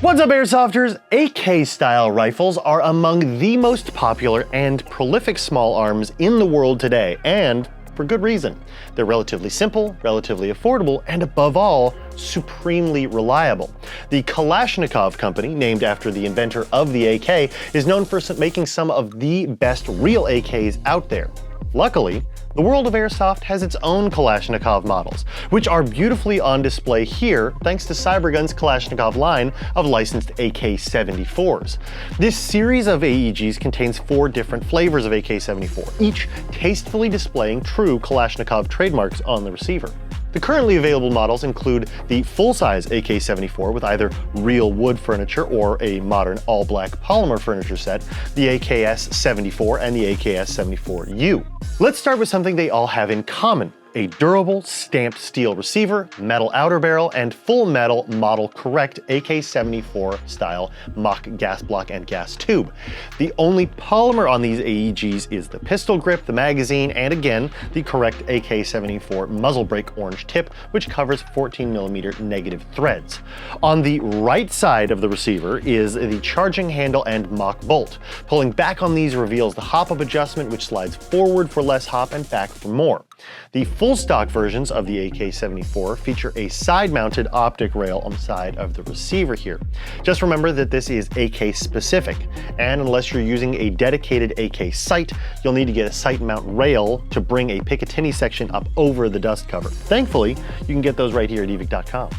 What's up, Airsofters? AK-style rifles are among the most popular and prolific small arms in the world today, and for good reason. They're relatively simple, relatively affordable, and above all, supremely reliable. The Kalashnikov company, named after the inventor of the AK, is known for making some of the best real AKs out there. Luckily, the world of Airsoft has its own Kalashnikov models, which are beautifully on display here thanks to Cybergun's Kalashnikov line of licensed AK74s. This series of AEGs contains 4 different flavors of AK74, each tastefully displaying true Kalashnikov trademarks on the receiver. The currently available models include the full-size AK74 with either real wood furniture or a modern all-black polymer furniture set, the AKS74 and the AKS74U. Let's start with something they all have in common: a durable, stamped steel receiver, metal outer barrel, and full metal model correct AK-74 style mock gas block and gas tube. The only polymer on these AEGs is the pistol grip, the magazine, and again, the correct AK-74 muzzle brake orange tip, which covers 14mm negative threads. On the right side of the receiver is the charging handle and mock bolt. Pulling back on these reveals the hop-up adjustment, which slides forward for less hop and back for more. The full stock versions of the AK-74 feature a side-mounted optic rail on the side of the receiver here. Just remember that this is AK specific, and unless you're using a dedicated AK sight, you'll need to get a sight mount rail to bring a Picatinny section up over the dust cover. Thankfully, you can get those right here at Evike.com.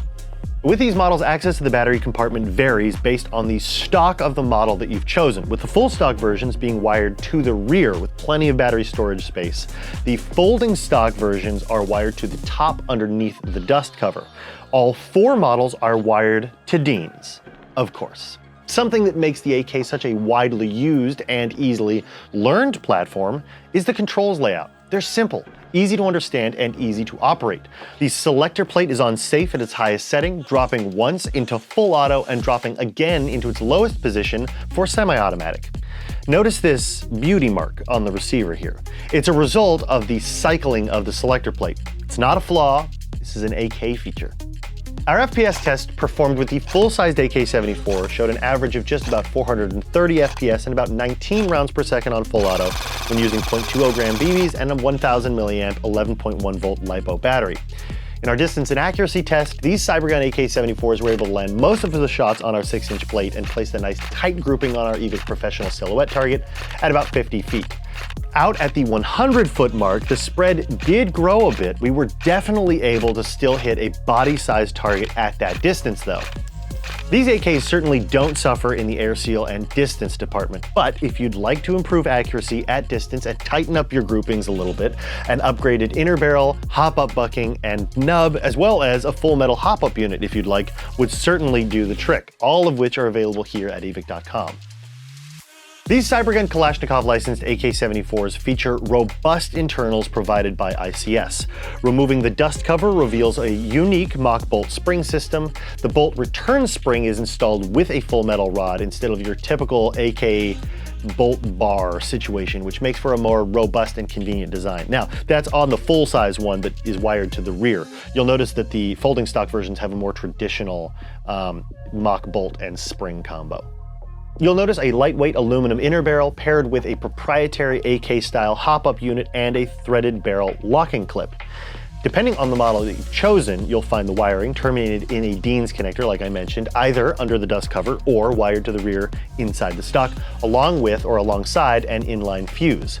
With these models, access to the battery compartment varies based on the stock of the model that you've chosen, with the full stock versions being wired to the rear with plenty of battery storage space. The folding stock versions are wired to the top underneath the dust cover. All 4 models are wired to Deans, of course. Something that makes the AK such a widely used and easily learned platform is the controls layout. They're simple, easy to understand, and easy to operate. The selector plate is on safe at its highest setting, dropping once into full auto and dropping again into its lowest position for semi-automatic. Notice this beauty mark on the receiver here. It's a result of the cycling of the selector plate. It's not a flaw, this is an AK feature. Our FPS test performed with the full-sized AK-74 showed an average of just about 430 FPS and about 19 rounds per second on full auto when using 0.20 gram BBs and a 1000 milliamp 11.1 volt LiPo battery. In our distance and accuracy test, these Cybergun AK-74s were able to land most of the shots on our 6-inch plate and placed a nice tight grouping on our Evike professional silhouette target at about 50 feet. Out at the 100-foot mark, the spread did grow a bit. We were definitely able to still hit a body-sized target at that distance though. These AKs certainly don't suffer in the air seal and distance department, but if you'd like to improve accuracy at distance and tighten up your groupings a little bit, an upgraded inner barrel, hop-up bucking, and nub, as well as a full metal hop-up unit if you'd like, would certainly do the trick, all of which are available here at Evike.com. These Cybergun Kalashnikov licensed AK-74s feature robust internals provided by ICS. Removing the dust cover reveals a unique mock bolt spring system. The bolt return spring is installed with a full metal rod instead of your typical AK bolt bar situation, which makes for a more robust and convenient design. Now, that's on the full-size one that is wired to the rear. You'll notice that the folding stock versions have a more traditional mock bolt and spring combo. You'll notice a lightweight aluminum inner barrel paired with a proprietary AK-style hop-up unit and a threaded barrel locking clip. Depending on the model that you've chosen, you'll find the wiring terminated in a Deans connector, like I mentioned, either under the dust cover or wired to the rear inside the stock, along with or alongside an inline fuse.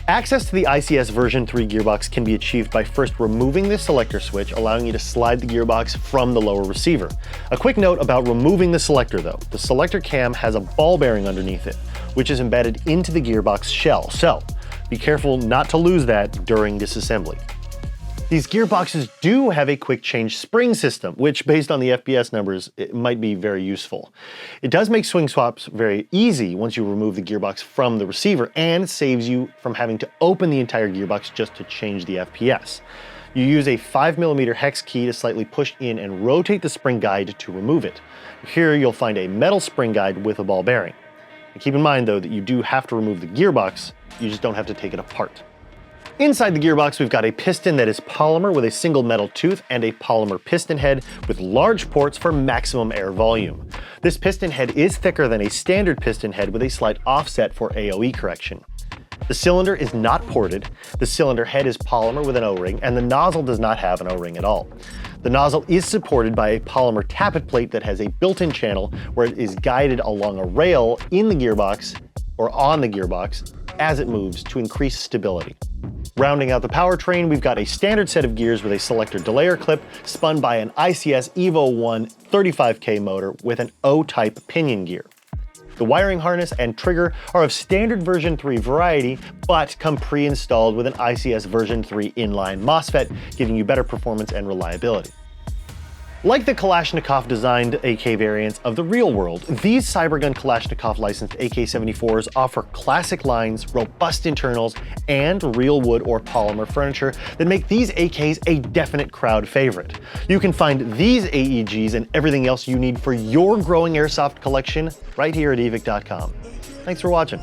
Access to the ICS version 3 gearbox can be achieved by first removing the selector switch, allowing you to slide the gearbox from the lower receiver. A quick note about removing the selector though. The selector cam has a ball bearing underneath it, which is embedded into the gearbox shell, so be careful not to lose that during disassembly. These gearboxes do have a quick change spring system, which based on the FPS numbers, it might be very useful. It does make swing swaps very easy once you remove the gearbox from the receiver, and saves you from having to open the entire gearbox just to change the FPS. You use a 5mm hex key to slightly push in and rotate the spring guide to remove it. Here you'll find a metal spring guide with a ball bearing. And keep in mind though that you do have to remove the gearbox, you just don't have to take it apart. Inside the gearbox, we've got a piston that is polymer with a single metal tooth and a polymer piston head with large ports for maximum air volume. This piston head is thicker than a standard piston head with a slight offset for AOE correction. The cylinder is not ported, the cylinder head is polymer with an O-ring, and the nozzle does not have an O-ring at all. The nozzle is supported by a polymer tappet plate that has a built-in channel where it is guided along a rail in the gearbox or on the gearbox as it moves to increase stability. Rounding out the powertrain, we've got a standard set of gears with a selector delayer clip spun by an ICS Evo 1 35K motor with an O-type pinion gear. The wiring harness and trigger are of standard version 3 variety, but come pre-installed with an ICS version 3 inline MOSFET, giving you better performance and reliability. Like the Kalashnikov designed AK variants of the real world, these Cybergun Kalashnikov licensed AK74s offer classic lines, robust internals, and real wood or polymer furniture that make these AKs a definite crowd favorite. You can find these AEGs and everything else you need for your growing airsoft collection right here at Evike.com. Thanks for watching.